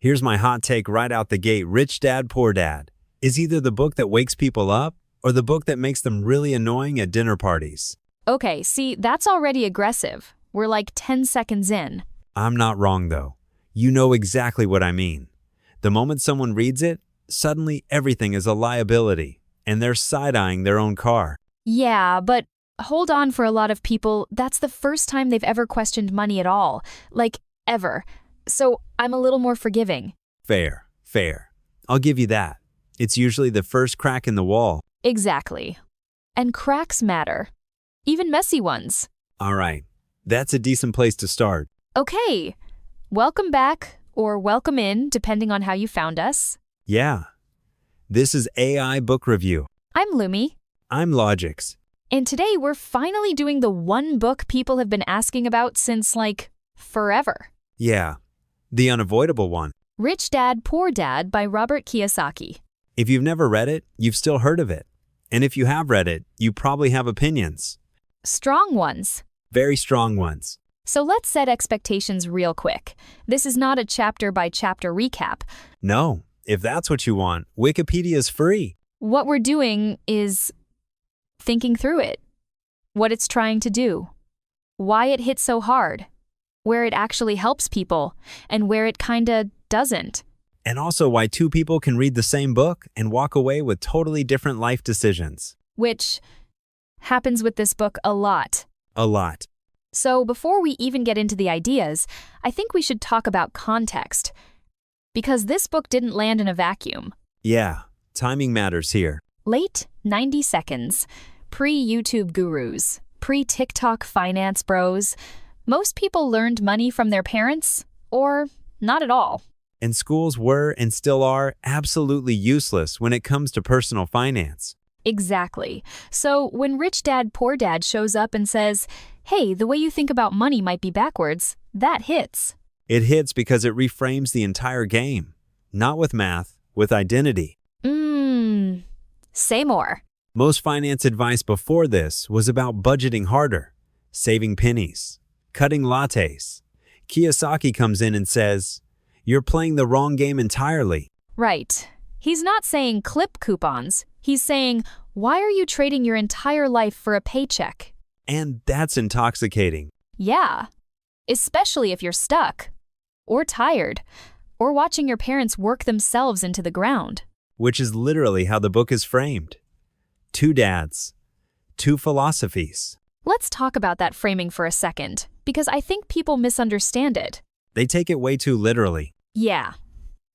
Here's my hot take right out the gate. Rich Dad, Poor Dad is either the book that wakes people up or the book that makes them really annoying at dinner parties. Okay, see, that's already aggressive. We're like 10 seconds in. I'm not wrong, though. You know exactly what I mean. The moment someone reads it, suddenly everything is a liability, and they're side-eyeing their own car. Yeah, but hold on, for a lot of people, that's the first time they've ever questioned money at all. Like, ever. So I'm a little more forgiving. Fair. I'll give you that. It's usually the first crack in the wall. Exactly. And cracks matter. Even messy ones. All right. That's a decent place to start. Okay. Welcome back, or welcome in, depending on how you found us. Yeah. This is AI Book Review. I'm LUMI. I'm LOGIX. And today we're finally doing the one book people have been asking about since, like, forever. Yeah. The unavoidable one. Rich Dad, Poor Dad by Robert Kiyosaki. If you've never read it, you've still heard of it. And if you have read it, you probably have opinions. Strong ones. Very strong ones. So let's set expectations real quick. This is not a chapter-by-chapter recap. No, if that's what you want, Wikipedia's free. What we're doing is thinking through it. What it's trying to do. Why it hits so hard. Where it actually helps people, and where it kinda doesn't. And also why two people can read the same book and walk away with totally different life decisions. Which happens with this book a lot. A lot. So before we even get into the ideas, I think we should talk about context. Because this book didn't land in a vacuum. Yeah, timing matters here. Late 90 seconds. Pre-YouTube gurus. Pre-TikTok finance bros. Most people learned money from their parents, or not at all. And schools were and still are absolutely useless when it comes to personal finance. Exactly. So when Rich Dad, Poor Dad shows up and says, hey, the way you think about money might be backwards, that hits. It hits because it reframes the entire game. Not with math, with identity. Say more. Most finance advice before this was about budgeting harder, saving pennies, cutting lattes. Kiyosaki comes in and says, you're playing the wrong game entirely. Right. He's not saying clip coupons. He's saying, why are you trading your entire life for a paycheck? And that's intoxicating. Yeah. Especially if you're stuck, or tired, or watching your parents work themselves into the ground. Which is literally how the book is framed. Two dads, two philosophies. Let's talk about that framing for a second, because I think people misunderstand it. They take it way too literally. Yeah.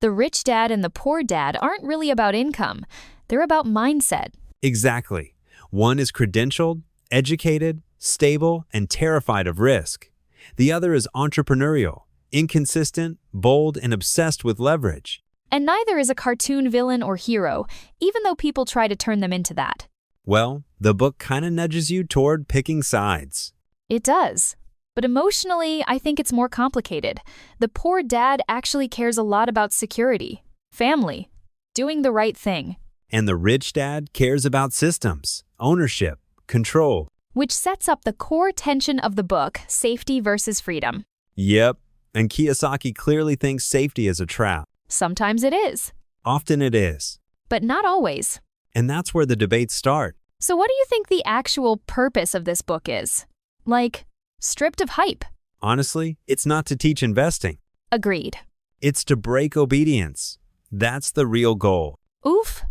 The rich dad and the poor dad aren't really about income. They're about mindset. Exactly. One is credentialed, educated, stable, and terrified of risk. The other is entrepreneurial, inconsistent, bold, and obsessed with leverage. And neither is a cartoon villain or hero, even though people try to turn them into that. Well, the book kind of nudges you toward picking sides. It does. But emotionally, I think it's more complicated. The poor dad actually cares a lot about security, family, doing the right thing. And the rich dad cares about systems, ownership, control. Which sets up the core tension of the book, safety versus freedom. Yep, and Kiyosaki clearly thinks safety is a trap. Sometimes it is. Often it is. But not always. And that's where the debates start. So what do you think the actual purpose of this book is? Like, stripped of hype? Honestly, it's not to teach investing. Agreed. It's to break obedience. That's the real goal. Oof.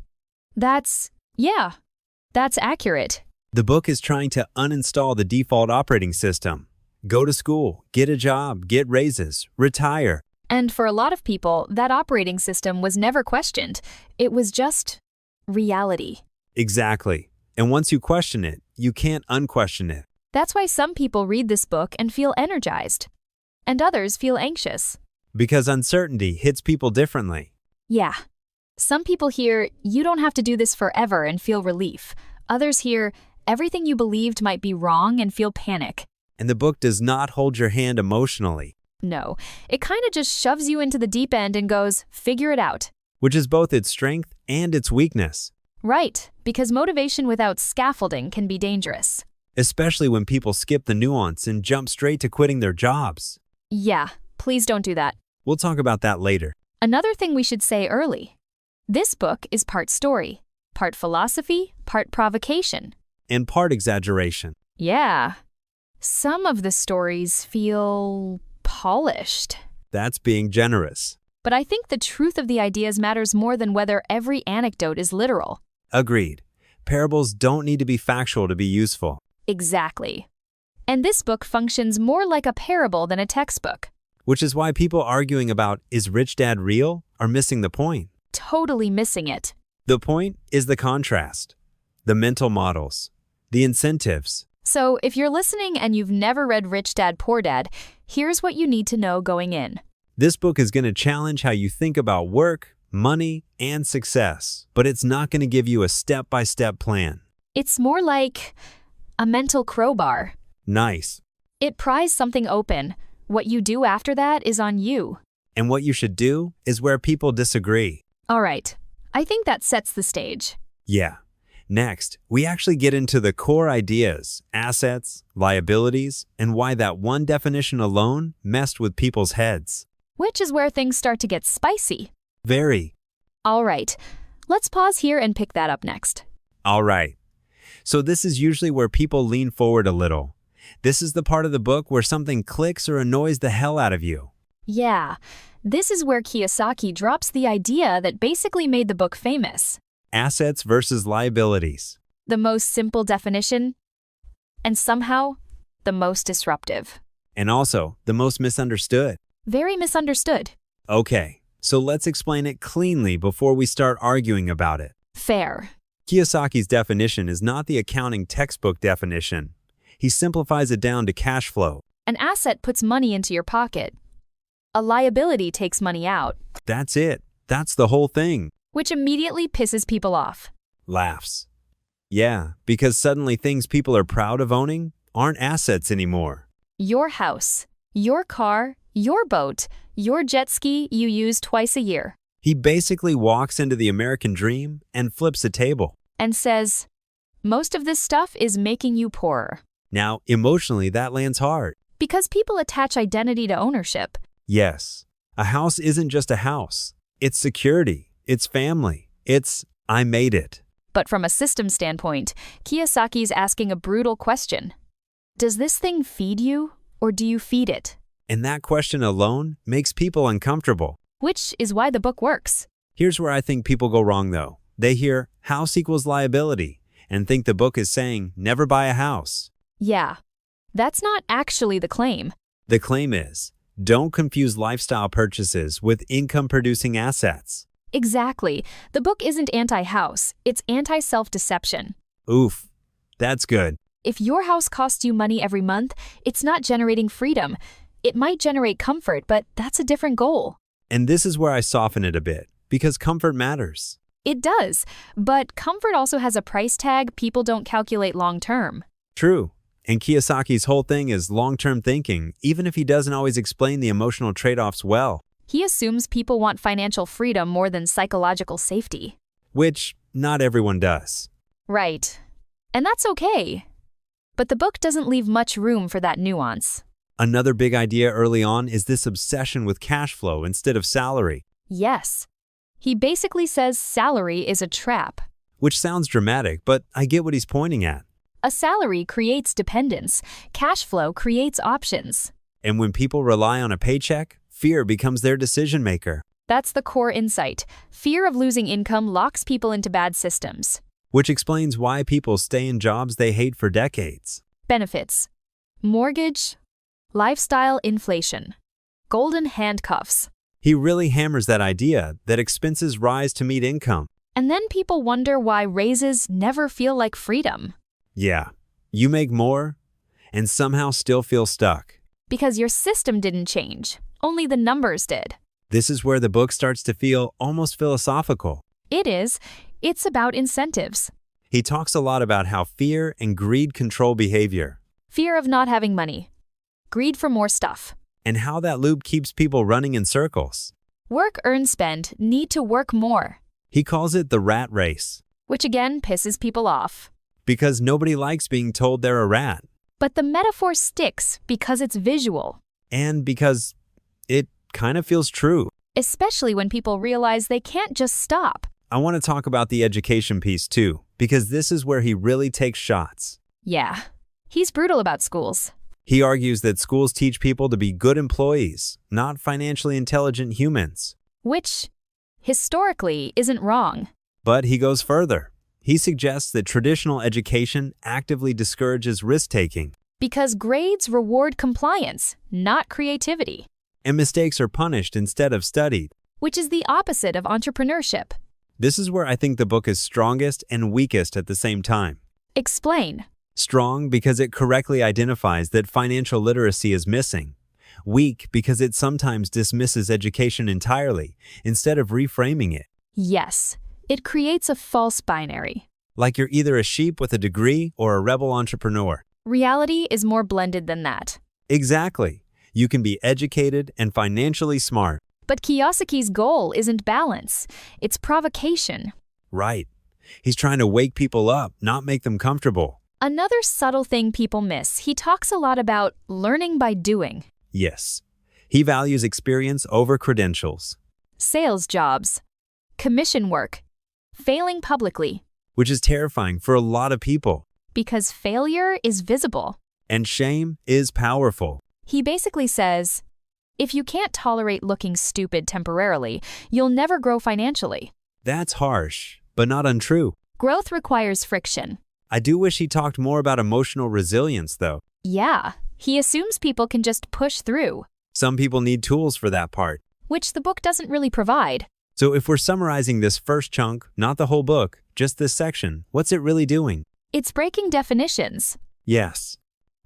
That's accurate. The book is trying to uninstall the default operating system. Go to school, get a job, get raises, retire. And for a lot of people, that operating system was never questioned. It was just reality. Exactly. And once you question it, you can't unquestion it. That's why some people read this book and feel energized, and others feel anxious. Because uncertainty hits people differently. Yeah. Some people hear, you don't have to do this forever and feel relief. Others hear, everything you believed might be wrong and feel panic. And the book does not hold your hand emotionally. No, it kind of just shoves you into the deep end and goes, figure it out. Which is both its strength and its weakness. Right, because motivation without scaffolding can be dangerous. Especially when people skip the nuance and jump straight to quitting their jobs. Yeah, please don't do that. We'll talk about that later. Another thing we should say early. This book is part story, part philosophy, part provocation. And part exaggeration. Yeah. Some of the stories feel polished. That's being generous. But I think the truth of the ideas matters more than whether every anecdote is literal. Agreed. Parables don't need to be factual to be useful. Exactly. And this book functions more like a parable than a textbook. Which is why people arguing about is Rich Dad real are missing the point. Totally missing it. The point is the contrast, the mental models, the incentives. So if you're listening and you've never read Rich Dad, Poor Dad, here's what you need to know going in. This book is going to challenge how you think about work, money, and success, but it's not going to give you a step-by-step plan. It's more like a mental crowbar. Nice. It pries something open. What you do after that is on you. And what you should do is where people disagree. All right. I think that sets the stage. Yeah. Next, we actually get into the core ideas, assets, liabilities, and why that one definition alone messed with people's heads. Which is where things start to get spicy. Very. All right. Let's pause here and pick that up next. All right. So this is usually where people lean forward a little. This is the part of the book where something clicks or annoys the hell out of you. Yeah. This is where Kiyosaki drops the idea that basically made the book famous. Assets versus liabilities. The most simple definition, and somehow the most disruptive. And also the most misunderstood. Very misunderstood. Okay, so let's explain it cleanly before we start arguing about it. Fair. Kiyosaki's definition is not the accounting textbook definition. He simplifies it down to cash flow. An asset puts money into your pocket. A liability takes money out. That's it. That's the whole thing. Which immediately pisses people off. Laughs. Yeah, because suddenly things people are proud of owning aren't assets anymore. Your house, your car, your boat, your jet ski you use twice a year. He basically walks into the American dream and flips a table. And says, most of this stuff is making you poorer. Now, emotionally, that lands hard. Because people attach identity to ownership. Yes, a house isn't just a house. It's security. It's family. It's, I made it. But from a system standpoint, Kiyosaki's asking a brutal question. Does this thing feed you, or do you feed it? And that question alone makes people uncomfortable. Which is why the book works. Here's where I think people go wrong, though. They hear house equals liability and think the book is saying never buy a house. Yeah, that's not actually the claim. The claim is, don't confuse lifestyle purchases with income-producing assets. Exactly. The book isn't anti-house, it's anti-self-deception. Oof, that's good. If your house costs you money every month, it's not generating freedom. It might generate comfort, but that's a different goal. And this is where I soften it a bit, because comfort matters. It does, but comfort also has a price tag people don't calculate long-term. True. And Kiyosaki's whole thing is long-term thinking, even if he doesn't always explain the emotional trade-offs well. He assumes people want financial freedom more than psychological safety. Which not everyone does. Right. And that's okay. But the book doesn't leave much room for that nuance. Another big idea early on is this obsession with cash flow instead of salary. Yes. He basically says salary is a trap. Which sounds dramatic, but I get what he's pointing at. A salary creates dependence. Cash flow creates options. And when people rely on a paycheck, fear becomes their decision maker. That's the core insight. Fear of losing income locks people into bad systems. Which explains why people stay in jobs they hate for decades. Benefits. Mortgage. Lifestyle inflation. Golden handcuffs. He really hammers that idea that expenses rise to meet income. And then people wonder why raises never feel like freedom. Yeah, you make more and somehow still feel stuck. Because your system didn't change. Only the numbers did. This is where the book starts to feel almost philosophical. It is. It's about incentives. He talks a lot about how fear and greed control behavior. Fear of not having money. Greed for more stuff. And how that loop keeps people running in circles. Work, earn, spend, need to work more. He calls it the rat race. Which again pisses people off. Because nobody likes being told they're a rat. But the metaphor sticks because it's visual. And because it kind of feels true. especially when people realize they can't just stop. I want to talk about the education piece too, because this is where he really takes shots. Yeah, he's brutal about schools. He argues that schools teach people to be good employees, not financially intelligent humans. Which, historically, isn't wrong. But he goes further. He suggests that traditional education actively discourages risk-taking. Because grades reward compliance, not creativity. And mistakes are punished instead of studied. Which is the opposite of entrepreneurship. This is where I think the book is strongest and weakest at the same time. Explain. Strong because it correctly identifies that financial literacy is missing. Weak because it sometimes dismisses education entirely instead of reframing it. Yes, it creates a false binary. Like you're either a sheep with a degree or a rebel entrepreneur. Reality is more blended than that. Exactly. You can be educated and financially smart. But Kiyosaki's goal isn't balance, it's provocation. Right. He's trying to wake people up, not make them comfortable. Another subtle thing people miss, he talks a lot about learning by doing. Yes. He values experience over credentials. Sales jobs, commission work, failing publicly. Which is terrifying for a lot of people. Because failure is visible. And shame is powerful. He basically says, if you can't tolerate looking stupid temporarily, you'll never grow financially. That's harsh, but not untrue. Growth requires friction. I do wish he talked more about emotional resilience, though. Yeah, he assumes people can just push through. Some people need tools for that part. Which the book doesn't really provide. So if we're summarizing this first chunk, not the whole book, just this section, what's it really doing? It's breaking definitions. Yes.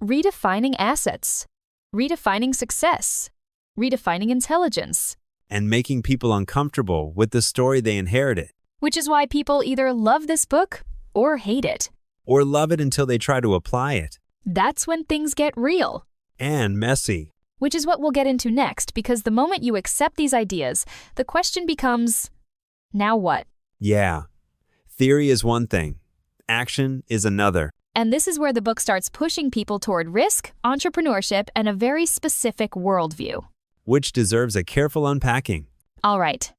Redefining assets. Redefining success. Redefining intelligence. And making people uncomfortable with the story they inherited. Which is why people either love this book or hate it. Or love it until they try to apply it. That's when things get real. And messy. Which is what we'll get into next, because the moment you accept these ideas, the question becomes, now what? Yeah. Theory is one thing. Action is another. And this is where the book starts pushing people toward risk, entrepreneurship, and a very specific worldview. Which deserves a careful unpacking. All right.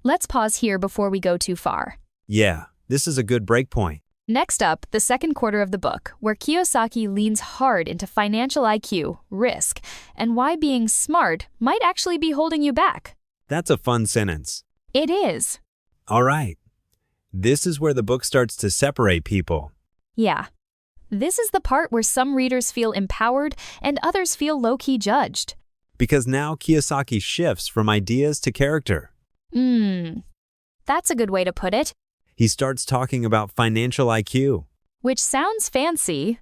Let's pause here before we go too far. Yeah, this is a good break point. Next up, the second quarter of the book, where Kiyosaki leans hard into financial IQ, risk, and why being smart might actually be holding you back. That's a fun sentence. It is. All right. This is where the book starts to separate people. Yeah. This is the part where some readers feel empowered and others feel low-key judged. Because now Kiyosaki shifts from ideas to character. That's a good way to put it. He starts talking about financial IQ. Which sounds fancy,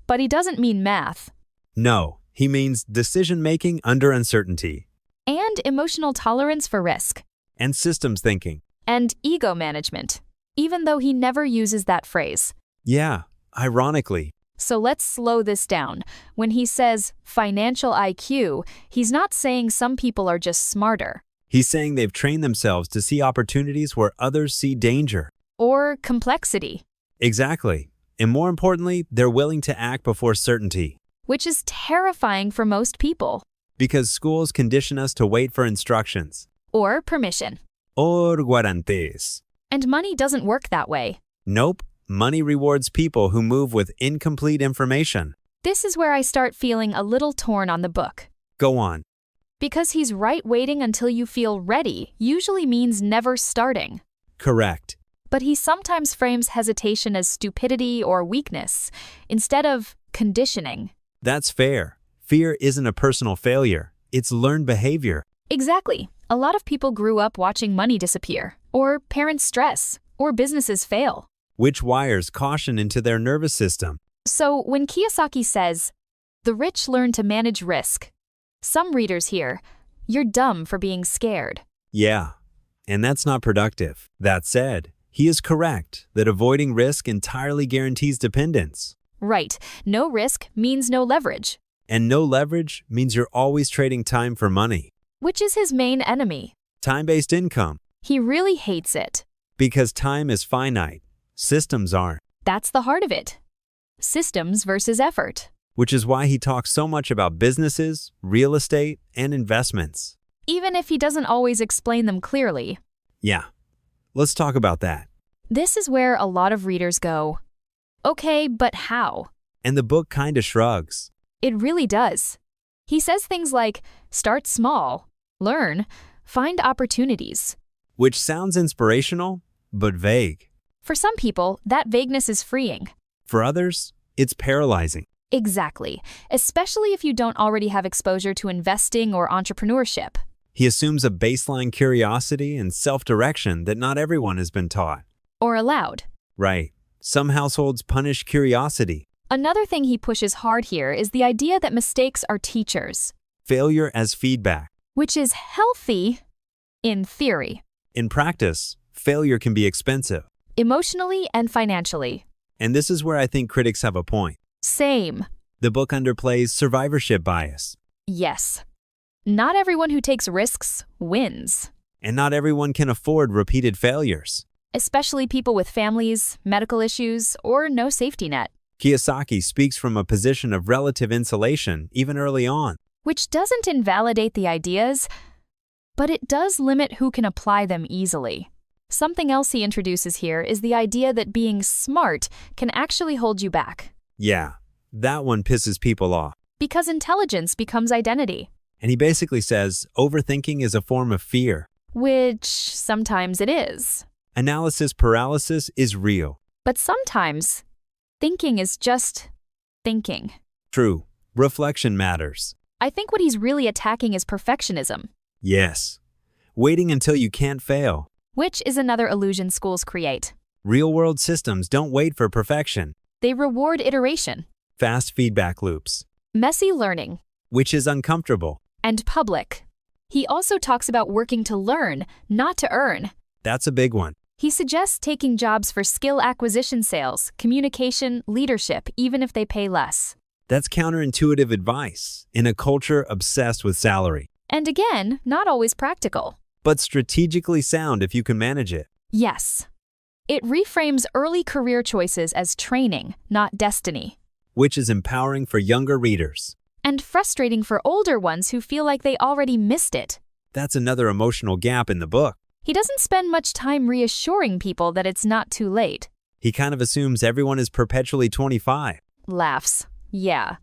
but he doesn't mean math. No, he means decision-making under uncertainty. And emotional tolerance for risk. And systems thinking. And ego management, even though he never uses that phrase. Yeah, ironically. So let's slow this down. When he says financial IQ, he's not saying some people are just smarter. He's saying they've trained themselves to see opportunities where others see danger. Or complexity. Exactly. And more importantly, they're willing to act before certainty. Which is terrifying for most people. Because schools condition us to wait for instructions. Or permission. Or guarantees. And money doesn't work that way. Nope. Money rewards people who move with incomplete information. This is where I start feeling a little torn on the book. Go on. Because he's right, waiting until you feel ready usually means never starting. Correct. But he sometimes frames hesitation as stupidity or weakness, instead of conditioning. That's fair. Fear isn't a personal failure. It's learned behavior. Exactly. A lot of people grew up watching money disappear, or parents stress, or businesses fail. Which wires caution into their nervous system. So when Kiyosaki says, the rich learn to manage risk, some readers hear, you're dumb for being scared. Yeah, and that's not productive. That said, he is correct that avoiding risk entirely guarantees dependence. Right. No risk means no leverage. And no leverage means you're always trading time for money. Which is his main enemy. Time-based income. He really hates it. Because time is finite. Systems aren't. That's the heart of it. Systems versus effort. Which is why he talks so much about businesses, real estate, and investments. even if he doesn't always explain them clearly. Yeah, let's talk about that. This is where a lot of readers go, okay, but how? And the book kinda shrugs. It really does. He says things like, start small, learn, find opportunities. Which sounds inspirational, but vague. For some people, that vagueness is freeing. For others, it's paralyzing. Exactly, especially if you don't already have exposure to investing or entrepreneurship. He assumes a baseline curiosity and self-direction that not everyone has been taught. Or allowed. Right. Some households punish curiosity. Another thing he pushes hard here is the idea that mistakes are teachers, Failure as feedback. which is healthy in theory, In practice, failure can be expensive. emotionally and financially. And this is where I think critics have a point. Same. The book underplays survivorship bias. Yes. Not everyone who takes risks wins, And not everyone can afford repeated failures. especially people with families, medical issues, or no safety net, Kiyosaki speaks from a position of relative insulation even early on. which doesn't invalidate the ideas, but it does limit who can apply them easily. Something else he introduces here is the idea that being smart can actually hold you back, Yeah, that one pisses people off. because intelligence becomes identity, And he basically says overthinking is a form of fear. which sometimes it is. Analysis paralysis is real. But sometimes, thinking is just thinking. True. Reflection matters. I think what he's really attacking is perfectionism, Yes. Waiting until you can't fail. which is another illusion schools create. Real-world systems don't wait for perfection. They reward iteration, Fast feedback loops, messy learning, which is uncomfortable. and public. He also talks about working to learn, not to earn. That's a big one. He suggests taking jobs for skill acquisition sales, communication, leadership, even if they pay less. That's counterintuitive advice in a culture obsessed with salary, And again, not always practical. but strategically sound if you can manage it. Yes. It reframes early career choices as training, not destiny. Which is empowering for younger readers. And frustrating for older ones who feel like they already missed it. That's another emotional gap in the book. He doesn't spend much time reassuring people that it's not too late. He kind of assumes everyone is perpetually 25. Laughs. Yeah.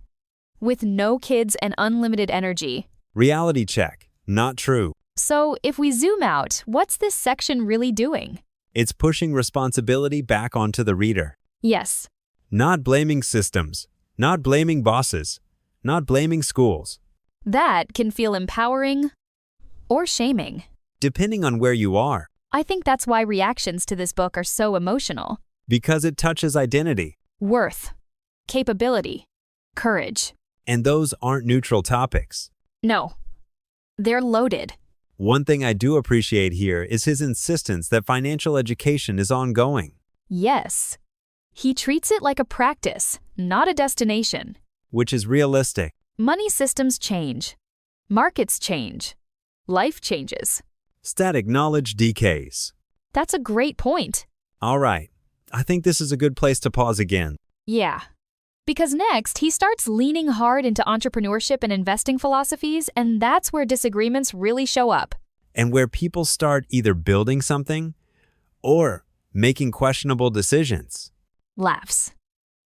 With no kids and unlimited energy. Reality check. Not true. So, if we zoom out, what's this section really doing? It's pushing responsibility back onto the reader. Yes, Not blaming systems. Not blaming bosses. Not blaming schools. that can feel empowering or shaming. Depending on where you are. I think that's why reactions to this book are so emotional. Because it touches identity. Worth, capability, courage. And those aren't neutral topics. No, they're loaded. One thing I do appreciate here is his insistence that financial education is ongoing. Yes. He treats it like a practice, not a destination. Which is realistic. Money systems change. Markets change. Life changes. Static knowledge decays. That's a great point. All right. I think this is a good place to pause again. Yeah. Because next, he starts leaning hard into entrepreneurship and investing philosophies, and that's where disagreements really show up. And where people start either building something or making questionable decisions. Laughs.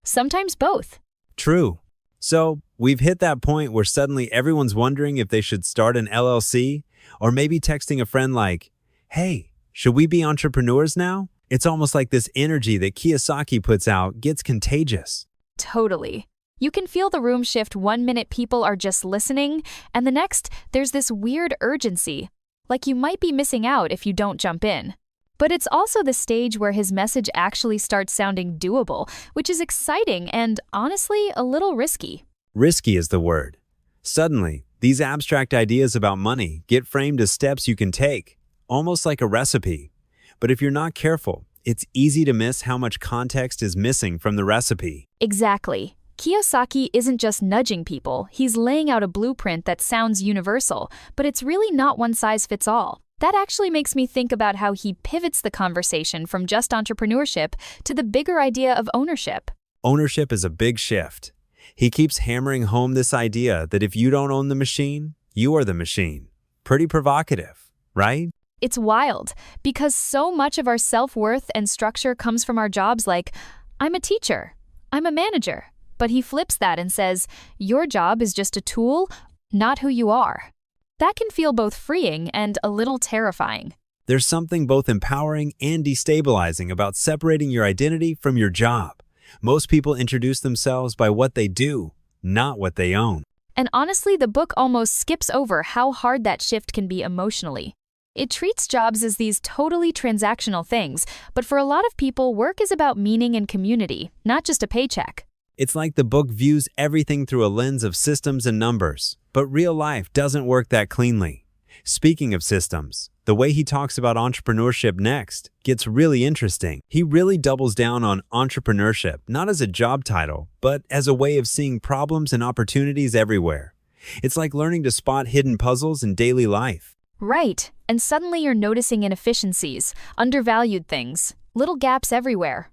Sometimes both. True. So, we've hit that point where suddenly everyone's wondering if they should start an LLC or maybe texting a friend like, hey, should we be entrepreneurs now? It's almost like this energy that Kiyosaki puts out gets contagious. Totally. You can feel the room shift. 1 minute people are just listening, and the next, there's this weird urgency, like you might be missing out if you don't jump in. But it's also the stage where his message actually starts sounding doable, which is exciting and, honestly, a little risky. Risky is the word. Suddenly, these abstract ideas about money get framed as steps you can take, almost like a recipe. But if you're not careful, it's easy to miss how much context is missing from the recipe. Exactly. Kiyosaki isn't just nudging people, he's laying out a blueprint that sounds universal, but it's really not one size fits all. That actually makes me think about how he pivots the conversation from just entrepreneurship to the bigger idea of ownership. Ownership is a big shift. He keeps hammering home this idea that if you don't own the machine, you are the machine. Pretty provocative, right? It's wild because so much of our self-worth and structure comes from our jobs like, I'm a teacher, I'm a manager. But he flips that and says, your job is just a tool, not who you are. That can feel both freeing and a little terrifying. There's something both empowering and destabilizing about separating your identity from your job. Most people introduce themselves by what they do, not what they own. And honestly, the book almost skips over how hard that shift can be emotionally. It treats jobs as these totally transactional things, but for a lot of people, work is about meaning and community, not just a paycheck. It's like the book views everything through a lens of systems and numbers, but real life doesn't work that cleanly. Speaking of systems, the way he talks about entrepreneurship next gets really interesting. He really doubles down on entrepreneurship, not as a job title, but as a way of seeing problems and opportunities everywhere. It's like learning to spot hidden puzzles in daily life. Right, and suddenly you're noticing inefficiencies, undervalued things, little gaps everywhere.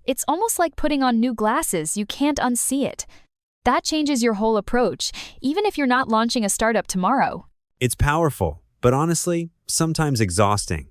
It's almost like putting on new glasses, you can't unsee it. That changes your whole approach, even if you're not launching a startup tomorrow. It's powerful, but honestly, sometimes exhausting.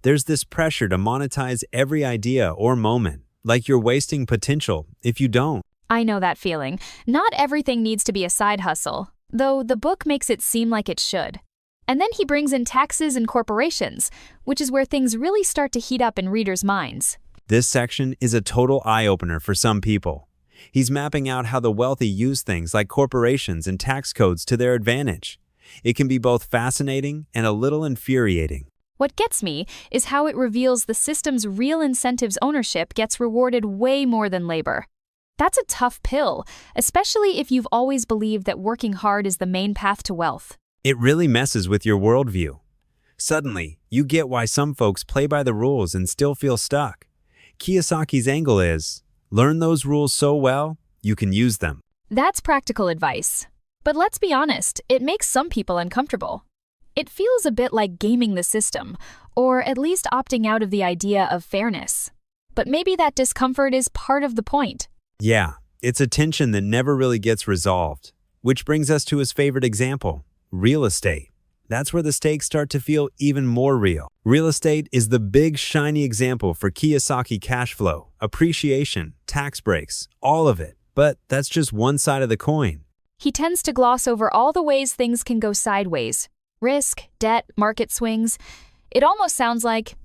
There's this pressure to monetize every idea or moment, like you're wasting potential if you don't. I know that feeling. Not everything needs to be a side hustle, though the book makes it seem like it should. And then he brings in taxes and corporations, which is where things really start to heat up in readers' minds. This section is a total eye-opener for some people. He's mapping out how the wealthy use things like corporations and tax codes to their advantage. It can be both fascinating and a little infuriating. What gets me is how it reveals the system's real incentives ownership gets rewarded way more than labor. That's a tough pill, especially if you've always believed that working hard is the main path to wealth. It really messes with your worldview. Suddenly, you get why some folks play by the rules and still feel stuck. Kiyosaki's angle is, learn those rules so well, you can use them. That's practical advice. But let's be honest, it makes some people uncomfortable. It feels a bit like gaming the system, or at least opting out of the idea of fairness. But maybe that discomfort is part of the point. Yeah, it's a tension that never really gets resolved. Which brings us to his favorite example, real estate. That's where the stakes start to feel even more real. Real estate is the big, shiny example for Kiyosaki cash flow, appreciation, tax breaks, all of it. But that's just one side of the coin. He tends to gloss over all the ways things can go sideways. Risk, debt, market swings. It almost sounds like,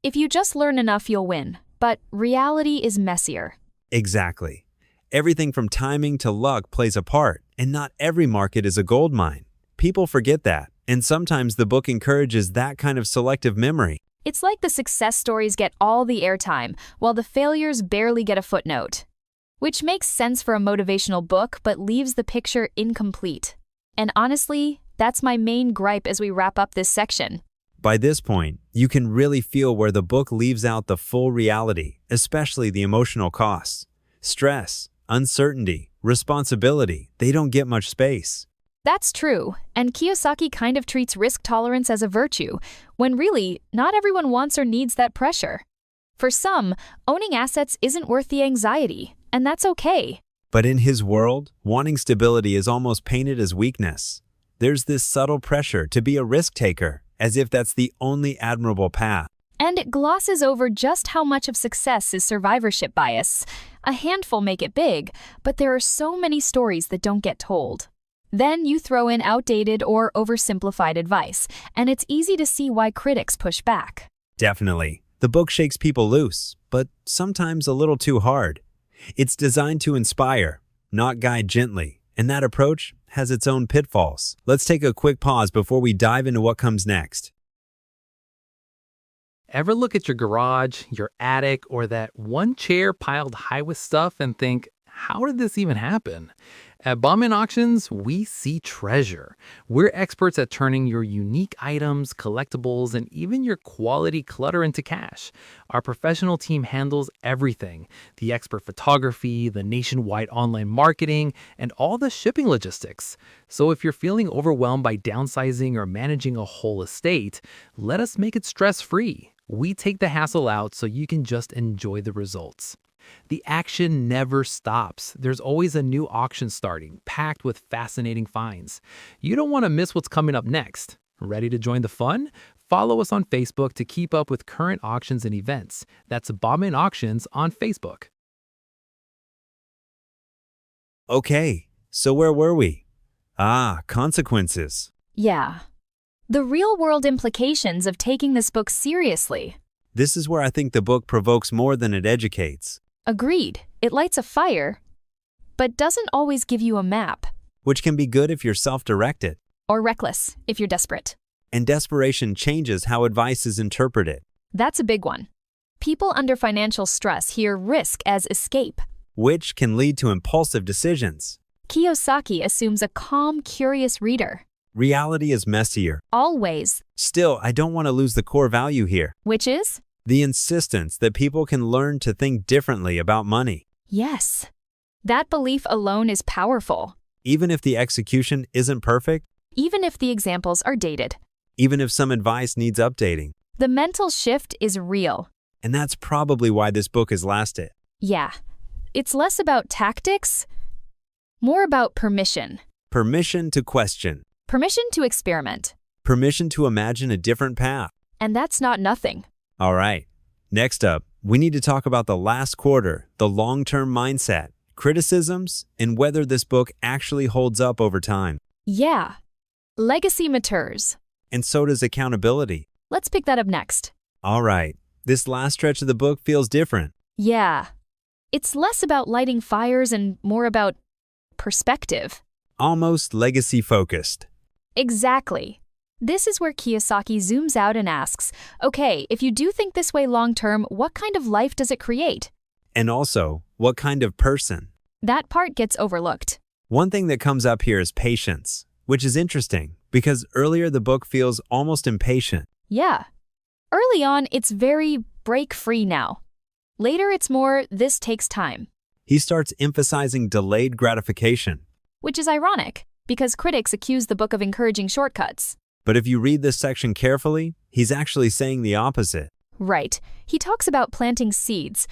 if you just learn enough, you'll win. But reality is messier. Exactly. Everything from timing to luck plays a part, and not every market is a gold mine. People forget that, and sometimes the book encourages that kind of selective memory. It's like the success stories get all the airtime, while the failures barely get a footnote. Which makes sense for a motivational book, but leaves the picture incomplete. And honestly, that's my main gripe as we wrap up this section. By this point, you can really feel where the book leaves out the full reality, especially the emotional costs. Stress, uncertainty, responsibility, they don't get much space. That's true, and Kiyosaki kind of treats risk tolerance as a virtue, when really, not everyone wants or needs that pressure. For some, owning assets isn't worth the anxiety, and that's okay. But in his world, wanting stability is almost painted as weakness. There's this subtle pressure to be a risk taker, as if that's the only admirable path. And it glosses over just how much of success is survivorship bias. A handful make it big, but there are so many stories that don't get told. Then you throw in outdated or oversimplified advice, and it's easy to see why critics push back. Definitely. The book shakes people loose, but sometimes a little too hard. It's designed to inspire, not guide gently, and that approach has its own pitfalls. Let's take a quick pause before we dive into what comes next. Ever look at your garage, your attic, or that one chair piled high with stuff and think, how did this even happen? At Bauman Auctions, we see treasure. We're experts at turning your unique items, collectibles, and even your quality clutter into cash. Our professional team handles everything: the expert photography, the nationwide online marketing, and all the shipping logistics. So if you're feeling overwhelmed by downsizing or managing a whole estate, let us make it stress-free. We take the hassle out so you can just enjoy the results. The action never stops. There's always a new auction starting, packed with fascinating finds. You don't want to miss what's coming up next. Ready to join the fun? Follow us on Facebook to keep up with current auctions and events. That's Bauman Auctions on Facebook. Okay, so where were we? Consequences. Yeah. The real-world implications of taking this book seriously. This is where I think the book provokes more than it educates, Agreed. It lights a fire, but doesn't always give you a map. which can be good if you're self-directed. Or reckless, if you're desperate. And desperation changes how advice is interpreted, That's a big one. People under financial stress hear risk as escape. which can lead to impulsive decisions. Kiyosaki assumes a calm, curious reader. Reality is messier. Always. Still, I don't want to lose the core value here. Which is? The insistence that people can learn to think differently about money, Yes. That belief alone is powerful. even if the execution isn't perfect, Even if the examples are dated. even if some advice needs updating. The mental shift is real. And that's probably why this book has lasted. Yeah. It's less about tactics, more about permission. Permission to question. Permission to experiment. Permission to imagine a different path. And that's not nothing. All right. Next up, we need to talk about the last quarter, the long-term mindset, criticisms, and whether this book actually holds up over time. Yeah. Legacy matures. And so does accountability. Let's pick that up next. All right. This last stretch of the book feels different. Yeah. It's less about lighting fires and more about perspective. Almost legacy-focused. Exactly. This is where Kiyosaki zooms out and asks, okay, if you do think this way long-term, what kind of life does it create? And also, what kind of person? That part gets overlooked. One thing that comes up here is patience, which is interesting because earlier the book feels almost impatient. Yeah. Early on, it's very break-free now. Later, it's more, this takes time. He starts emphasizing delayed gratification. Which is ironic, because critics accuse the book of encouraging shortcuts. But if you read this section carefully, he's actually saying the opposite. Right. He talks about planting seeds,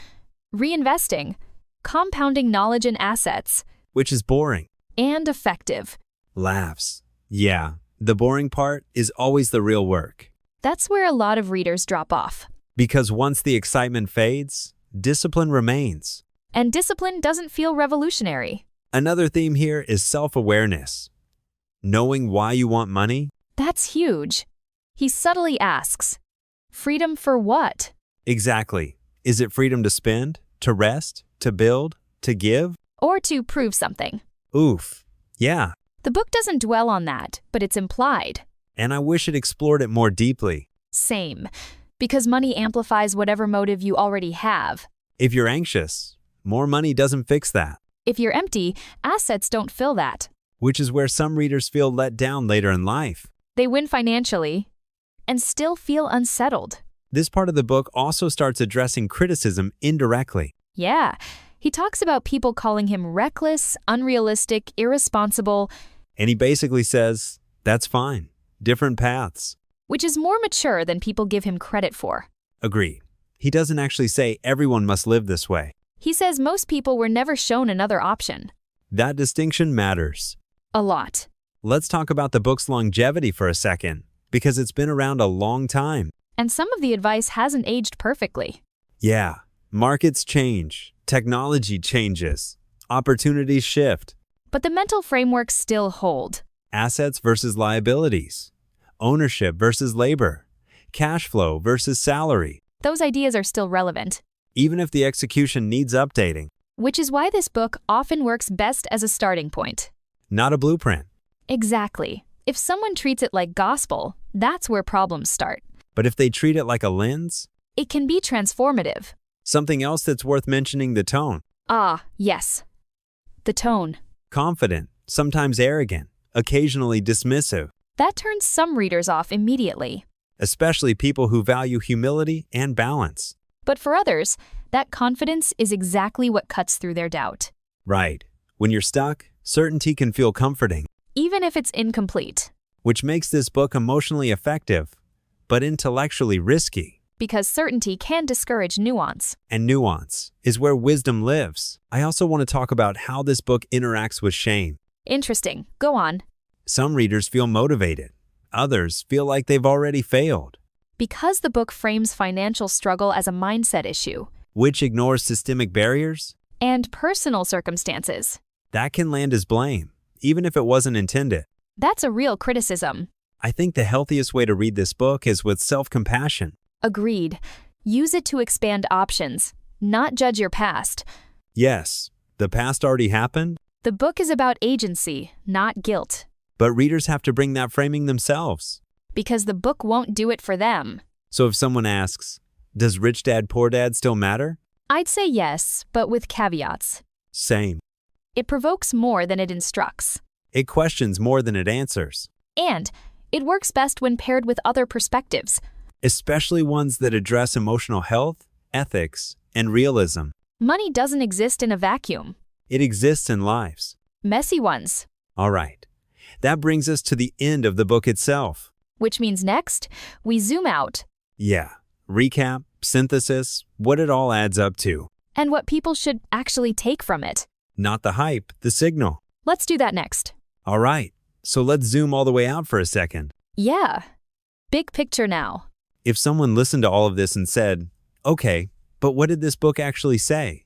reinvesting, compounding knowledge and assets, Which is boring. and effective. Laughs. Yeah, the boring part is always the real work. That's where a lot of readers drop off. Because once the excitement fades, discipline remains. And discipline doesn't feel revolutionary. Another theme here is self-awareness. Knowing why you want money? That's huge. He subtly asks, freedom for what? Exactly. Is it freedom to spend, to rest, to build, to give? Or to prove something. Oof. Yeah. The book doesn't dwell on that, but it's implied. And I wish it explored it more deeply. Same. Because money amplifies whatever motive you already have. If you're anxious, more money doesn't fix that. If you're empty, assets don't fill that. Which is where some readers feel let down later in life. They win financially and still feel unsettled. This part of the book also starts addressing criticism indirectly. Yeah, he talks about people calling him reckless, unrealistic, irresponsible, And he basically says, that's fine. Different paths. which is more mature than people give him credit for. Agreed. He doesn't actually say everyone must live this way. He says most people were never shown another option. That distinction matters. A lot. Let's talk about the book's longevity for a second, because it's been around a long time. And some of the advice hasn't aged perfectly. Yeah, markets change, technology changes, opportunities shift, But the mental frameworks still hold. assets versus liabilities, ownership versus labor, cash flow versus salary, Those ideas are still relevant. even if the execution needs updating. Which is why this book often works best as a starting point. Not a blueprint. Exactly. If someone treats it like gospel, that's where problems start. But if they treat it like a lens, It can be transformative. something else that's worth mentioning, the tone. Ah, yes. The tone. Confident, sometimes arrogant, occasionally dismissive, That turns some readers off immediately. especially people who value humility and balance. But for others, that confidence is exactly what cuts through their doubt. Right. When you're stuck, certainty can feel comforting, Even if it's incomplete. which makes this book emotionally effective, but intellectually risky. Because certainty can discourage nuance. And nuance is where wisdom lives. I also want to talk about how this book interacts with shame. Interesting. Go on. Some readers feel motivated, Others feel like they've already failed, Because the book frames financial struggle as a mindset issue which ignores systemic barriers. and personal circumstances. That can land as blame, even if it wasn't intended. That's a real criticism. I think the healthiest way to read this book is with self-compassion. Agreed. Use it to expand options, not judge your past. Yes, the past already happened, The book is about agency, not guilt, but readers have to bring that framing themselves. because the book won't do it for them. So if someone asks, does Rich Dad Poor Dad still matter? I'd say yes, but with caveats. Same. It provokes more than it instructs. It questions more than it answers, And it works best when paired with other perspectives. especially ones that address emotional health, ethics, and realism. Money doesn't exist in a vacuum. It exists in lives. Messy ones. All right. That brings us to the end of the book itself. Which means next, we zoom out Yeah. Recap, synthesis, what it all adds up to. and what people should actually take from it. Not the hype, the signal. Let's do that next. All right. So let's zoom all the way out for a second. Yeah. Big picture now. If someone listened to all of this and said, okay, but what did this book actually say?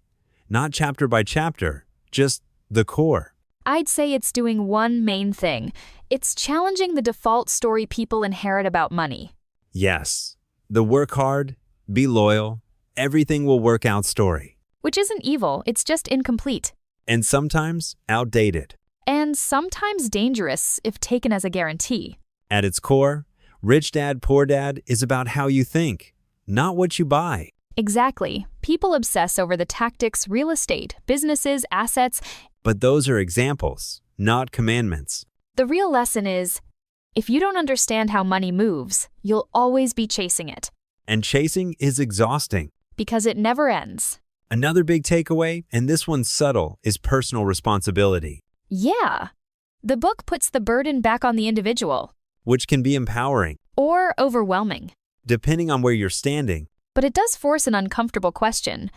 Not chapter by chapter, just the core. I'd say it's doing one main thing. It's challenging the default story people inherit about money. Yes. The work hard, be loyal, everything will work out story. Which isn't evil, it's just incomplete. And sometimes outdated. And sometimes dangerous if taken as a guarantee. At its core, Rich Dad Poor Dad is about how you think, not what you buy. Exactly. People obsess over the tactics, real estate, businesses, assets. But those are examples, not commandments. The real lesson is, if you don't understand how money moves, you'll always be chasing it. And chasing is exhausting. Because it never ends. Another big takeaway, and this one's subtle, is personal responsibility, Yeah. The book puts the burden back on the individual. which can be empowering, Or overwhelming. depending on where you're standing. But it does force an uncomfortable question.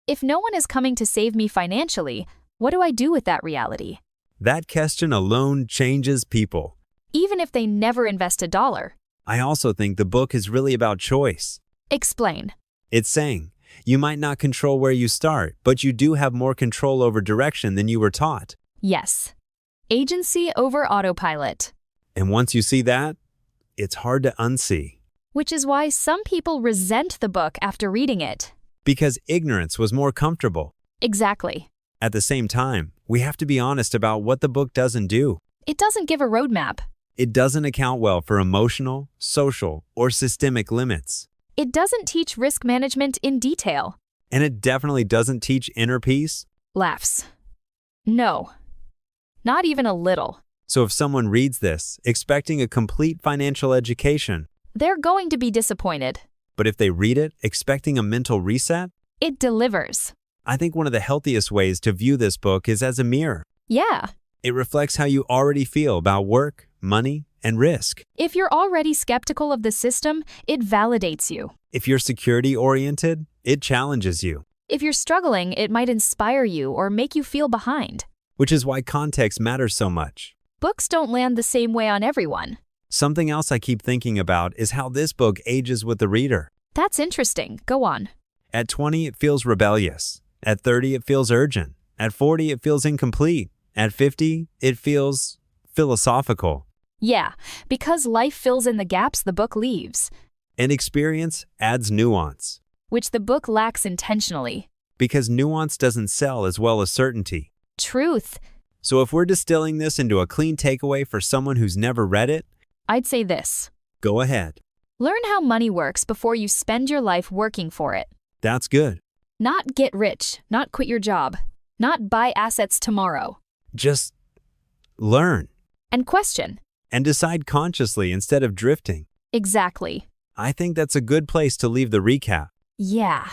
If no one is coming to save me financially, what do I do with that reality? That question alone changes people. Even if they never invest $1. I also think the book is really about choice. Explain. It's saying, you might not control where you start, but you do have more control over direction than you were taught. Yes. Agency over autopilot. And once you see that, it's hard to unsee. Which is why some people resent the book after reading it. Because ignorance was more comfortable. Exactly. At the same time, we have to be honest about what the book doesn't do. It doesn't give a roadmap. It doesn't account well for emotional, social, or systemic limits. It doesn't teach risk management in detail. And it definitely doesn't teach inner peace. Laughs. No. Not even a little. So if someone reads this, expecting a complete financial education, They're going to be disappointed. but if they read it, expecting a mental reset, It delivers. I think one of the healthiest ways to view this book is as a mirror. Yeah. It reflects how you already feel about work, money, and risk. If you're already skeptical of the system, it validates you. If you're security-oriented, it challenges you, If you're struggling, it might inspire you or make you feel behind. which is why context matters so much. Books don't land the same way on everyone. Something else I keep thinking about is how this book ages with the reader. That's interesting. Go on. At 20, it feels rebellious. At 30, it feels urgent. At 40, it feels incomplete. At 50, it feels philosophical. Yeah, because life fills in the gaps the book leaves, And experience adds nuance, which the book lacks intentionally. because nuance doesn't sell as well as certainty. Truth. So if we're distilling this into a clean takeaway for someone who's never read it, I'd say this. go ahead. Learn how money works before you spend your life working for it. That's good. Not get rich, not quit your job, not buy assets tomorrow. Just learn And question. and decide consciously instead of drifting. Exactly. I think that's a good place to leave the recap, Yeah.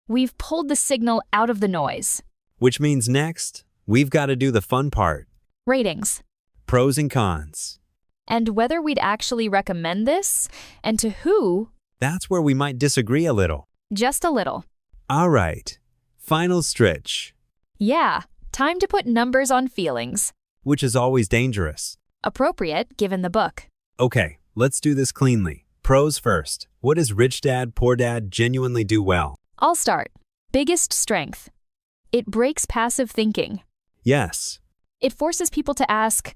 We've pulled the signal out of the noise. which means next, we've got to do the fun part. Ratings. Pros and cons. And whether we'd actually recommend this, and to who, That's where we might disagree a little. just a little. All right. Final stretch, Yeah, time to put numbers on feelings. which is always dangerous. Appropriate given the book. Okay, let's do this cleanly. Pros first. What does Rich Dad, Poor Dad genuinely do well? I'll start. Biggest strength. It breaks passive thinking. Yes. It forces people to ask,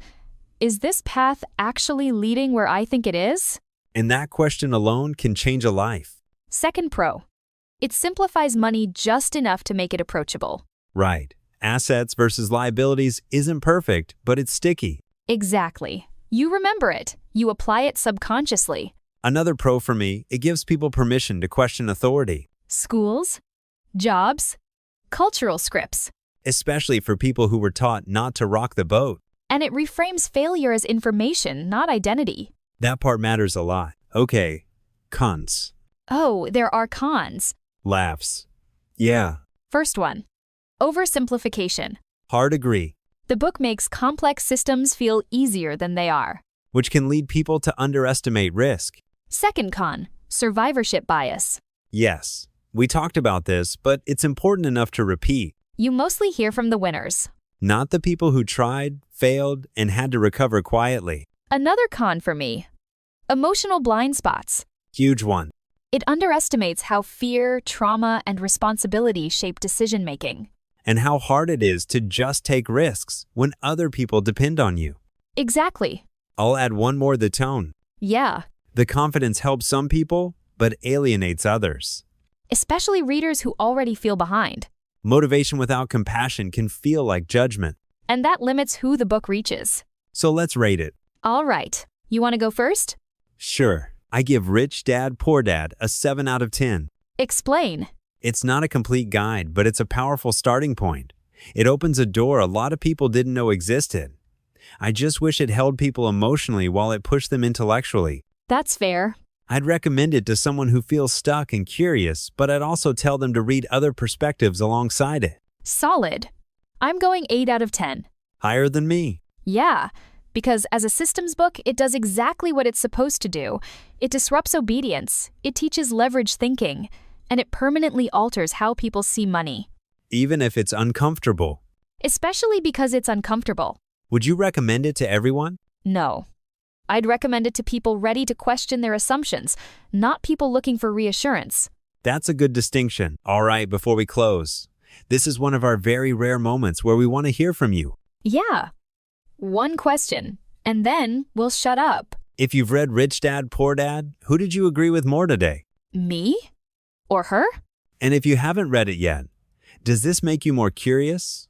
is this path actually leading where I think it is? And that question alone can change a life. Second pro. It simplifies money just enough to make it approachable. Right. Assets versus liabilities isn't perfect, but it's sticky. Exactly. You remember it. You apply it subconsciously. Another pro for me, it gives people permission to question authority. Schools, jobs, cultural scripts. Especially for people who were taught not to rock the boat. And it reframes failure as information, not identity. That part matters a lot. Okay. Cons. Oh, there are cons. Laughs. Yeah. First one. Oversimplification. Hard agree. The book makes complex systems feel easier than they are. Which can lead people to underestimate risk. Second con. Survivorship bias. Yes. We talked about this, but it's important enough to repeat. You mostly hear from the winners. Not the people who tried, failed, and had to recover quietly. Another con for me. Emotional blind spots. Huge one. It underestimates how fear, trauma, and responsibility shape decision-making. And how hard it is to just take risks when other people depend on you. Exactly. I'll add one more: the tone. Yeah. The confidence helps some people, but alienates others. Especially readers who already feel behind. Motivation without compassion can feel like judgment. And that limits who the book reaches. So let's rate it. All right. You want to go first? Sure. I give Rich Dad, Poor Dad a 7 out of 10. Explain. It's not a complete guide, but it's a powerful starting point. It opens a door a lot of people didn't know existed. I just wish it held people emotionally while it pushed them intellectually. That's fair. I'd recommend it to someone who feels stuck and curious, but I'd also tell them to read other perspectives alongside it. Solid. I'm going 8 out of 10. Higher than me. Yeah, because as a systems book, it does exactly what it's supposed to do. It disrupts obedience, it teaches leverage thinking, and it permanently alters how people see money. Even if it's uncomfortable. Especially because it's uncomfortable. Would you recommend it to everyone? No. I'd recommend it to people ready to question their assumptions, not people looking for reassurance. That's a good distinction. All right, before we close, this is one of our very rare moments where we want to hear from you. Yeah. One question, and then we'll shut up. If you've read Rich Dad, Poor Dad, who did you agree with more today? Me? Or her? And if you haven't read it yet, does this make you more curious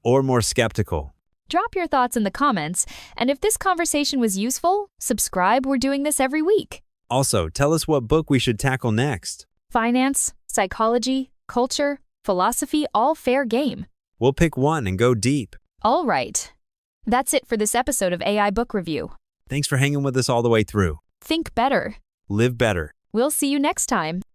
or more skeptical? Drop your thoughts in the comments, and if this conversation was useful, subscribe. We're doing this every week. Also, tell us what book we should tackle next. Finance, psychology, culture, philosophy, all fair game. We'll pick one and go deep. All right. That's it for this episode of AI Book Review. Thanks for hanging with us all the way through. Think better. Live better. We'll see you next time.